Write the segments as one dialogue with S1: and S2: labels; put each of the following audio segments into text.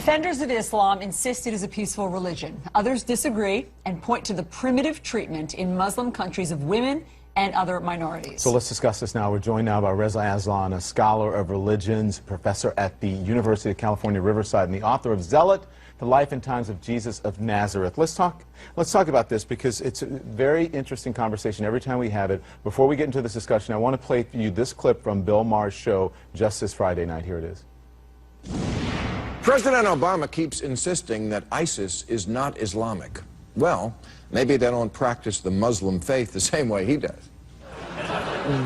S1: Defenders of Islam insist it is a peaceful religion. Others disagree and point to the primitive treatment in Muslim countries of women and other minorities.
S2: So let's discuss this now. We're joined now by Reza Aslan, a scholar of religions, professor at the University of California, Riverside, and the author of Zealot, The Life and Times of Jesus of Nazareth. Let's talk about this because it's a very interesting conversation every time we have it. Before we get into this discussion, I want to play for you this clip from Bill Maher's show just this Friday night. Here it is.
S3: President Obama keeps insisting that ISIS is not Islamic. Well, maybe they don't practice the Muslim faith the same way he does.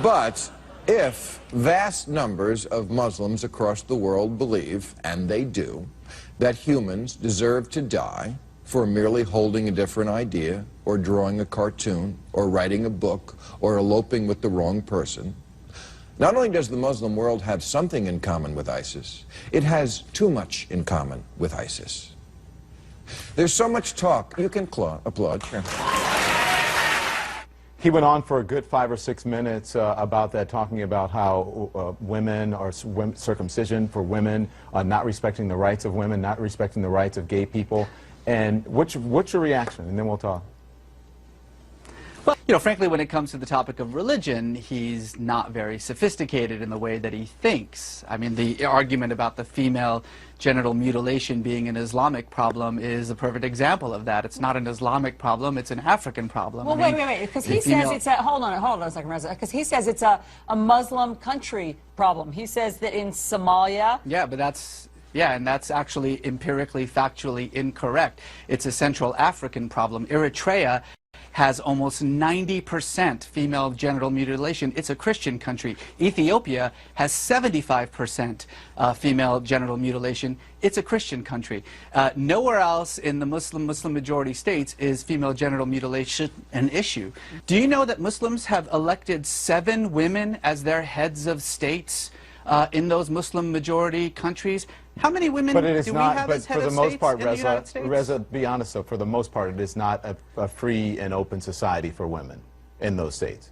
S3: But if vast numbers of Muslims across the world believe, and they do, that humans deserve to die for merely holding a different idea, or drawing a cartoon, or writing a book, or eloping with the wrong person, not only does the Muslim world have something in common with ISIS, it has too much in common with ISIS. There's so much talk. You can applaud. Sure.
S2: He went on for a good 5 or 6 minutes about that, talking about how women are circumcision for women, not respecting the rights of women, not respecting the rights of gay people. And what's your reaction? And then we'll talk.
S4: Well, you know, frankly, when it comes to the topic of religion, he's not very sophisticated in the way that he thinks. I mean, the argument about the female genital mutilation being an Islamic problem is a perfect example of that. It's not an Islamic problem, it's an African problem.
S1: Well, wait, because he says it's a, hold on a second, Reza, because he says it's a Muslim country problem. He says that in Somalia...
S4: Yeah, but that's... Yeah, and that's actually empirically, factually incorrect. It's a Central African problem. Eritrea has almost 90% female genital mutilation. It's a Christian country. Ethiopia has 75% female genital mutilation. It's a Christian country. Nowhere else in the Muslim majority states is female genital mutilation an issue. Do you know that Muslims have elected 7 women as their heads of states in those Muslim majority countries? How many women do we have as head of states in the United States?
S2: Reza, be honest though, for the most part, it is not a free and open society for women in those states.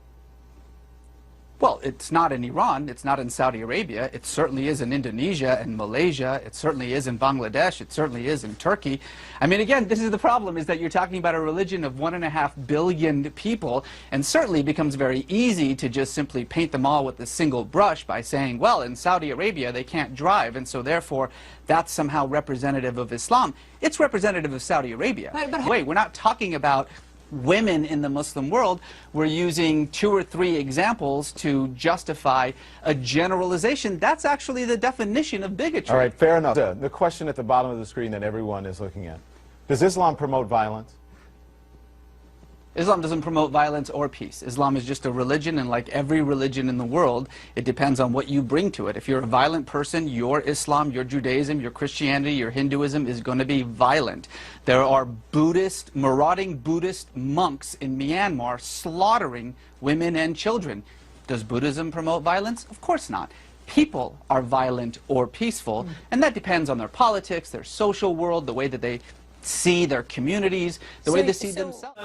S4: Well, it's not in Iran, it's not in Saudi Arabia, it certainly is in Indonesia and Malaysia, it certainly is in Bangladesh, it certainly is in Turkey. I mean, again, this is the problem, is that you're talking about a religion of 1.5 billion people, and certainly becomes very easy to just simply paint them all with a single brush by saying, well, in Saudi Arabia they can't drive, and so therefore that's somehow representative of Islam. It's representative of Saudi Arabia. But wait, we're not talking about women in the Muslim world. We're using 2 or 3 examples to justify a generalization. That's actually the definition of bigotry.
S2: All right, fair enough. The question at the bottom of the screen that everyone is looking at. Does Islam promote violence?
S4: Islam doesn't promote violence or peace. Islam is just a religion, and like every religion in the world, it depends on what you bring to it. If you're a violent person, your Islam, your Judaism, your Christianity, your Hinduism is going to be violent. There are marauding Buddhist monks in Myanmar slaughtering women and children. Does Buddhism promote violence? Of course not. People are violent or peaceful, and that depends on their politics, their social world, the way that they see their communities, the way they see themselves.